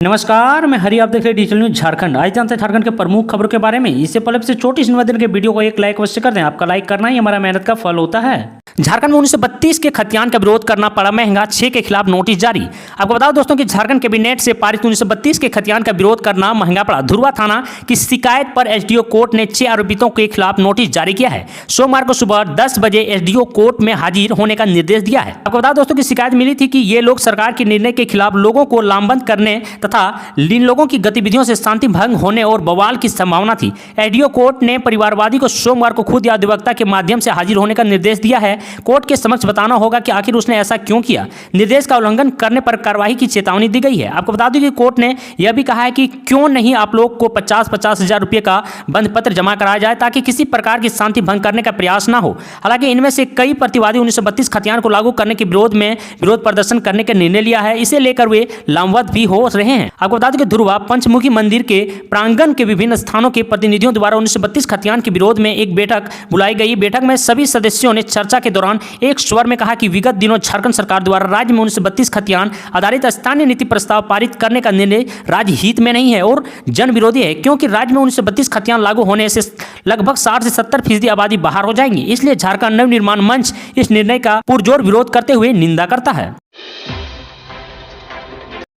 नमस्कार, मैं हरि। आप देख रहे हैं डिजिटल न्यूज झारखंड। आज जानते हैं झारखंड के प्रमुख खबरों के बारे में। इससे पहले से छोटी सी निवेदन के वीडियो को एक लाइक अवश्य कर दें। आपका लाइक करना ही हमारा मेहनत का फल होता है। झारखंड में 1932 के खतियान का विरोध करना पड़ा महंगा, 6 के खिलाफ नोटिस जारी। आपको बताओ दोस्तों कि झारखंड कैबिनेट से पारित 1932 के खतियान का विरोध करना महंगा पड़ा। धुरवा थाना की शिकायत पर एसडीओ कोर्ट ने 6 आरोपितों के खिलाफ नोटिस जारी किया है। सोमवार को सुबह 10 बजे एसडीओ कोर्ट में हाजिर होने का निर्देश दिया है। आपको बताओ दोस्तों की शिकायत मिली थी कि ये लोग सरकार के निर्णय के खिलाफ लोगों को लामबंद करने तथा इन लोगों की गतिविधियों से शांति भंग होने और बवाल की संभावना थी। एसडीओ कोर्ट ने परिवारवादी को सोमवार को खुद या अधिवक्ता के माध्यम से हाजिर होने का निर्देश दिया है। कोर्ट के समक्ष बताना होगा कि आखिर उसने ऐसा क्यों किया। निर्देश का उल्लंघन करने पर कार्रवाई की चेतावनी दी गई है। आपको बता दूं कि कोर्ट ने यह भी कहा है कि क्यों नहीं आप लोग को 50-50 हजार रुपये का बंद पत्र जमा कराया जाए ताकि किसी प्रकार की शांति भंग करने का प्रयास न हो। हालांकि इनमें से कई प्रतिवादी 1932 खतियान को लागू करने के विरोध में विरोध प्रदर्शन करने का निर्णय लिया है। इसे लेकर वे लामबंद भी हो रहे हैं। आपको बता दें कि धुरवा पंचमुखी मंदिर के प्रांगण के विभिन्न स्थानों के प्रतिनिधियों द्वारा 1932 खतियान के विरोध में एक बैठक बुलाई गई। बैठक में सभी सदस्यों ने चर्चा के दौरान एक स्वर में कहा कि विगत दिनों झारखंड सरकार द्वारा राज्य में 1932 खतियान आधारित स्थानीय नीति प्रस्ताव पारित करने का निर्णय राज्य हित में नहीं है और जन विरोधी है, क्योंकि राज्य में 1932 खतियान लागू होने से लगभग 60 से 70% आबादी बाहर हो जाएंगी। इसलिए झारखंड नवनिर्माण मंच इस निर्णय का पुरजोर विरोध करते हुए निंदा करता है।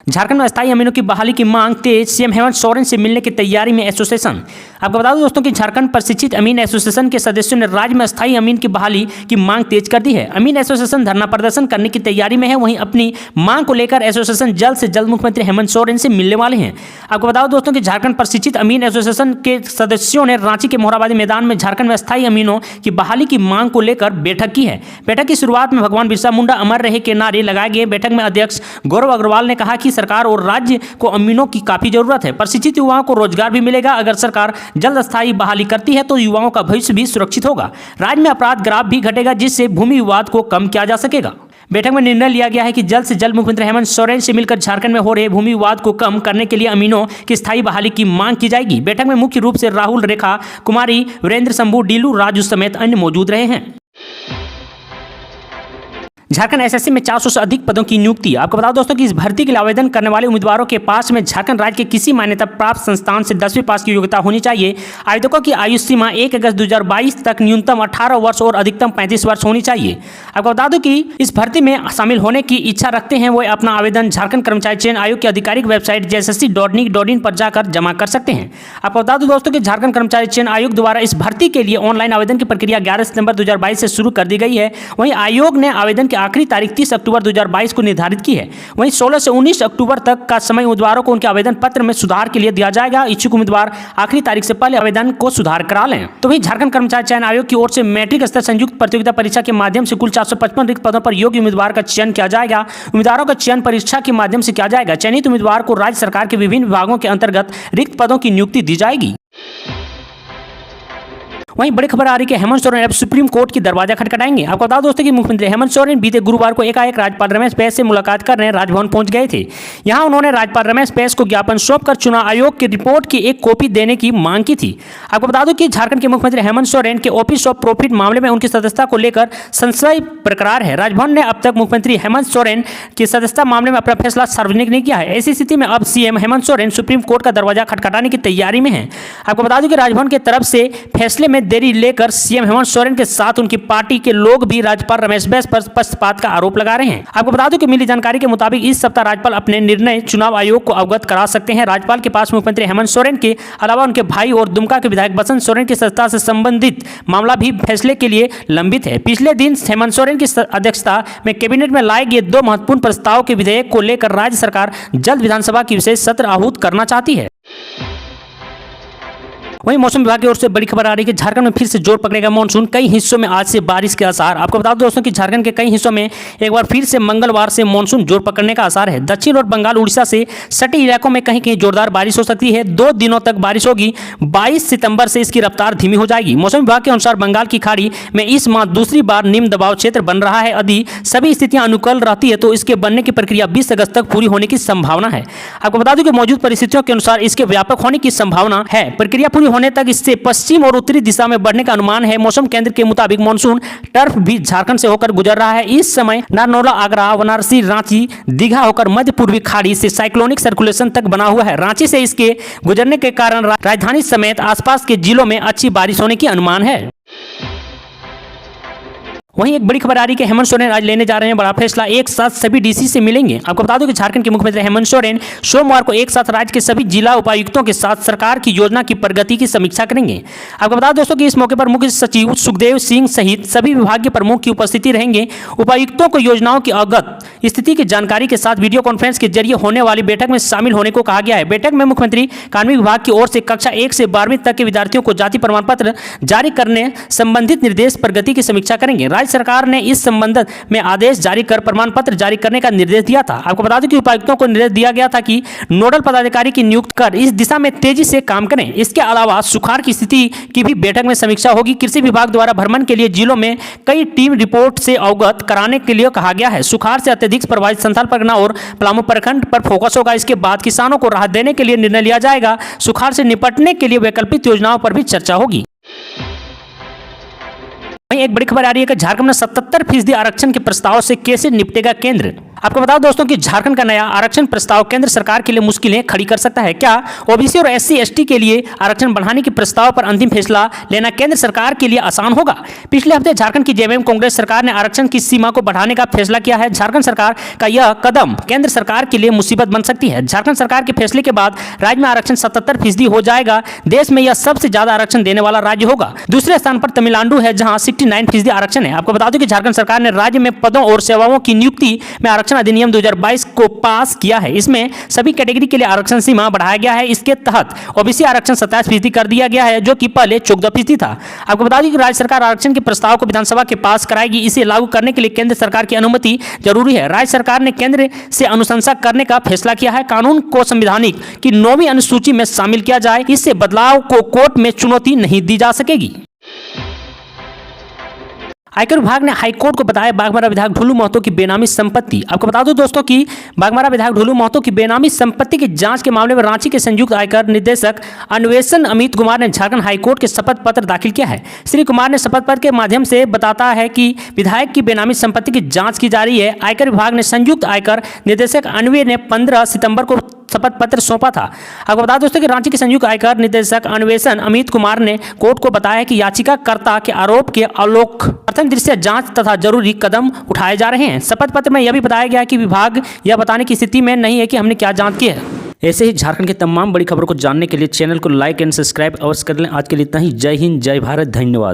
झारखंड में अस्थायी अमीनों की बहाली की मांग तेज, सीएम हेमंत सोरेन से मिलने की तैयारी में एसोसिएशन। आपको बता दूं दोस्तों कि झारखंड प्रशिक्षित अमीन एसोसिएशन के सदस्यों ने राज्य में अस्थायी अमीन की बहाली की मांग तेज कर दी है। अमीन एसोसिएशन धरना प्रदर्शन करने की तैयारी में है। वहीं अपनी मांग को लेकर एसोसिएशन जल्द से जल्द मुख्यमंत्री हेमंत सोरेन से मिलने वाले हैं। आपको बता दूं दोस्तों कि झारखंड प्रशिक्षित अमीन एसोसिएशन के सदस्यों ने रांची के मोरहाबादी मैदान में झारखंड में अस्थायी अमीनों की बहाली की मांग को लेकर बैठक की है। बैठक की शुरुआत में भगवान बिरसा मुंडा अमर रहे के नारे लगाए गए। बैठक में अध्यक्ष गौरव अग्रवाल ने कहा कि सरकार और राज्य को अमीनों की काफी जरूरत है। प्रशिक्षित युवाओं को रोजगार भी मिलेगा। अगर सरकार जल्द अस्थायी बहाली करती है तो युवाओं का भविष्य भी सुरक्षित होगा। राज्य में अपराध ग्राफ भी घटेगा, जिससे भूमि विवाद को कम किया जा सकेगा। बैठक में निर्णय लिया गया है कि जल्द से जल्द मुख्यमंत्री हेमंत सोरेन से मिलकर झारखंड में हो रहे भूमि विवाद को कम करने के लिए अमीनों की स्थायी बहाली की मांग की जाएगी। बैठक में मुख्य रूप से राहुल, रेखा कुमारी, वीरेंद्र शंभू, डीलू राजू समेत अन्य मौजूद रहे हैं। झारखंड एसएससी में 400 से अधिक पदों की नियुक्ति। आपको बताओ दोस्तों कि इस भर्ती के लिए आवेदन करने वाले उम्मीदवारों के पास में झारखंड राज्य के किसी मान्यता प्राप्त संस्थान से 10वीं पास की योग्यता होनी चाहिए। आवेदकों की आयु सीमा 1 अगस्त 2022 तक न्यूनतम 18 वर्ष और अधिकतम 35 वर्ष होनी चाहिए। आपको बता दूं कि इस भर्ती में शामिल होने की इच्छा रखते हैं वो अपना आवेदन झारखंड कर्मचारी चयन आयोग की आधिकारिक वेबसाइट jssc.nic.in पर जाकर जमा कर सकते हैं। आपको बता दूं दोस्तों कि झारखंड कर्मचारी चयन आयोग द्वारा इस भर्ती के लिए ऑनलाइन आवेदन की प्रक्रिया 11 सितंबर 2022 से शुरू कर दी गई है। वहीं आयोग ने आवेदन की आखिरी तारीख 30 अक्टूबर 2022 को निर्धारित की है। वहीं 16 से 19 अक्टूबर तक का समय उम्मीदवारों को उनके आवेदन पत्र में सुधार के लिए दिया जाएगा। इच्छुक उम्मीदवार आखिरी तारीख से पहले आवेदन को सुधार करा लें। तो वहीं झारखंड कर्मचारी चयन आयोग की ओर से मैट्रिक स्तर संयुक्त प्रतियोगिता परीक्षा के माध्यम से कुल 455 रिक्त पदों पर योग्य उम्मीदवार का चयन किया जाएगा। उम्मीदवारों का चयन परीक्षा के माध्यम से किया जाएगा। चयनित उम्मीदवार को राज्य सरकार के विभिन्न विभागों के अंतर्गत रिक्त पदों की नियुक्ति दी जाएगी। वहीं बड़ी खबर आ रही है कि हेमंत सोरेन अब सुप्रीम कोर्ट की दरवाजा खटखटाएंगे। आपको बता दोस्तों कि मुख्यमंत्री हेमंत सोरेन बीते गुरुवार को एकाएक राज्यपाल रमेश बैस से मुलाकात करने राजभवन पहुंच गए थे। यहां उन्होंने राज्यपाल रमेश बैस को ज्ञापन सौंपकर चुनाव आयोग की रिपोर्ट की एक कॉपी देने की मांग की थी। आपको बता दूं कि झारखंड के मुख्यमंत्री हेमंत सोरेन के ऑफिस ऑफ प्रॉफिट मामले में उनकी सदस्यता को लेकर संशय बरकरार है। राजभवन ने अब तक मुख्यमंत्री हेमंत सोरेन की सदस्यता मामले में अपना फैसला सार्वजनिक नहीं किया है। ऐसी स्थिति में अब CM Hemant Soren supreme court का दरवाजा खटखटाने की तैयारी में है। आपको बता दूं कि राजभवन की तरफ से फैसले में देरी लेकर सीएम हेमंत सोरेन के साथ उनकी पार्टी के लोग भी राज्यपाल रमेश बैस पर पक्षपात का आरोप लगा रहे हैं। आपको बता दूं कि मिली जानकारी के मुताबिक इस सप्ताह राज्यपाल अपने निर्णय चुनाव आयोग को अवगत करा सकते हैं। राज्यपाल के पास मुख्यमंत्री हेमंत सोरेन के अलावा उनके भाई और दुमका के विधायक बसंत सोरेन की सदस्यता से संबंधित मामला भी फैसले के लिए लंबित है। पिछले दिन हेमंत सोरेन की अध्यक्षता में कैबिनेट में लाए गए 2 महत्वपूर्ण प्रस्ताव के विधेयक को लेकर राज्य सरकार जल्द विधानसभा की विशेष सत्र आहूत करना चाहती है। वहीं मौसम विभाग की ओर से बड़ी खबर आ रही है कि झारखंड में फिर से जोर पकड़ेगा मानसून। कई हिस्सों में आज से बारिश के आसार। आपको बता दो दोस्तों कि झारखंड के कई हिस्सों में एक बार फिर से मंगलवार से मानसून जोर पकड़ने का आसार है। दक्षिण और बंगाल उड़ीसा से सटे इलाकों में कहीं कहीं जोरदार बारिश हो सकती है। 2 दिनों तक बारिश होगी। 22 सितंबर से इसकी रफ्तार धीमी हो जाएगी। मौसम विभाग के अनुसार बंगाल की खाड़ी में इस माह दूसरी बार निम्न दबाव क्षेत्र बन रहा है। यदि सभी स्थितियां अनुकूल रहती है तो इसके बनने की प्रक्रिया 20 अगस्त तक पूरी होने की संभावना है। आपको बता दूं कि मौजूद परिस्थितियों के अनुसार इसके व्यापक होने की संभावना है। प्रक्रिया पूरी होने तक इससे पश्चिम और उत्तरी दिशा में बढ़ने का अनुमान है। मौसम केंद्र के मुताबिक मानसून टर्फ भी झारखंड से होकर गुजर रहा है। इस समय नारनौला, आगरा, वाराणसी, रांची, दीघा होकर मध्य पूर्वी खाड़ी से साइक्लोनिक सर्कुलेशन तक बना हुआ है। रांची से इसके गुजरने के कारण राजधानी समेत आसपास के जिलों में अच्छी बारिश होने की अनुमान है। वहीं एक बड़ी खबर आ रही है कि हेमंत सोरेन आज लेने जा रहे हैं बड़ा फैसला, एक साथ सभी डीसी से मिलेंगे। आपको बता दूं कि झारखंड के मुख्यमंत्री हेमंत सोरेन सोमवार को एक साथ राज्य के सभी जिला उपायुक्तों के साथ सरकार की योजना की प्रगति की समीक्षा करेंगे। आपको बता दोस्तों कि इस मौके पर मुख्य सचिव सुखदेव सिंह सहित सभी विभागीय प्रमुख की उपस्थिति रहेंगे। उपायुक्तों को योजनाओं की अवगत स्थिति की जानकारी के साथ वीडियो कॉन्फ्रेंस के जरिए होने वाली बैठक में शामिल होने को कहा गया है। बैठक में मुख्यमंत्री कार्मिक विभाग की ओर से कक्षा 1 से 12वीं तक के विद्यार्थियों को जाति प्रमाण पत्र जारी करने संबंधित निर्देश प्रगति की समीक्षा करेंगे। राज्य सरकार ने इस संबंध में आदेश जारी कर प्रमाण पत्र जारी करने का निर्देश दिया था। आपको बता दें कि उपायुक्तों को निर्देश दिया गया था कि नोडल पदाधिकारी की नियुक्त कर इस दिशा में तेजी से काम करें। इसके अलावा सुखाड़ की स्थिति की भी बैठक में समीक्षा होगी। कृषि विभाग द्वारा भ्रमण के लिए जिलों में कई टीम रिपोर्ट से अवगत कराने के लिए कहा गया है। सुखाड़ से अत्यधिक प्रभावित संथाल परगना और पलामू प्रखंड पर फोकस होगा। इसके बाद किसानों को राहत देने के लिए निर्णय लिया जाएगा। सुखाड़ से निपटने के लिए वैकल्पिक योजनाओं पर भी चर्चा होगी। वहीं एक बड़ी खबर आ रही है कि झारखंड में 77% आरक्षण के प्रस्ताव से कैसे निपटेगा केंद्र। आपको बताओ दोस्तों कि झारखंड का नया आरक्षण प्रस्ताव केंद्र सरकार के लिए मुश्किलें खड़ी कर सकता है। क्या ओबीसी और एससी एसटी के लिए आरक्षण बढ़ाने के प्रस्ताव पर अंतिम फैसला लेना केंद्र सरकार के लिए आसान होगा। पिछले हफ्ते झारखंड की जेएमएम कांग्रेस सरकार ने आरक्षण की सीमा को बढ़ाने का फैसला किया है। झारखंड सरकार का यह कदम केंद्र सरकार के लिए मुसीबत बन सकती है। झारखंड सरकार के फैसले के बाद राज्य में आरक्षण 77% हो जाएगा। देश में यह सबसे ज्यादा आरक्षण देने वाला राज्य होगा। दूसरे स्थान पर तमिलनाडु है, जहां 69% आरक्षण है। आपको बता दूं कि झारखंड सरकार ने राज्य में पदों और सेवाओं की नियुक्ति में आरक्षण अधिनियम 2022 को पास किया है। इसमें सभी कैटेगरी के लिए आरक्षण सीमा बढ़ाया गया है। इसके तहत ओबीसी आरक्षण 27% कर दिया गया है, जो कि पहले 14% था। आपको बता दें कि राज्य सरकार आरक्षण के प्रस्ताव को विधानसभा के पास कराएगी। इसे लागू करने के लिए केंद्र सरकार की अनुमति जरूरी है। राज्य सरकार ने केंद्र से अनुशंसा करने का फैसला किया है। कानून को संवैधानिक की 9वीं अनुसूची में शामिल किया जाए। इससे बदलाव को कोर्ट में चुनौती नहीं दी जा सकेगी। आयकर विभाग ने हाईकोर्ट को बताया बाघमारा विधायक ढुलू महतो की बेनामी संपत्ति। आपको बता दो दोस्तों कि बाघमारा विधायक ढुलू महतो की बेनामी संपत्ति की जांच के मामले में रांची के संयुक्त आयकर निदेशक अन्वेषण अमित कुमार ने झारखंड हाईकोर्ट के शपथ पत्र दाखिल किया है। श्री कुमार ने शपथ पत्र के माध्यम से बताता है कि विधायक की बेनामी संपत्ति की जाँच की जा रही है। आयकर विभाग ने संयुक्त आयकर निदेशक अन्वे ने 15 सितंबर को शपथ पत्र सौंपा था। आपको बता दोस्तों कि रांची के संयुक्त आयकर निदेशक अन्वेषण अमित कुमार ने कोर्ट को बताया कि याचिकाकर्ता के आरोप के आलोक प्रथम दृष्टया जांच तथा जरूरी कदम उठाए जा रहे हैं। शपथ पत्र में यह भी बताया गया कि विभाग यह बताने की स्थिति में नहीं है कि हमने क्या जांच की है। ऐसे ही झारखंड की तमाम बड़ी खबरों को जानने के लिए चैनल को लाइक एंड सब्सक्राइब अवश्य कर लें। आज के लिए इतना ही। जय हिंद, जय भारत, धन्यवाद।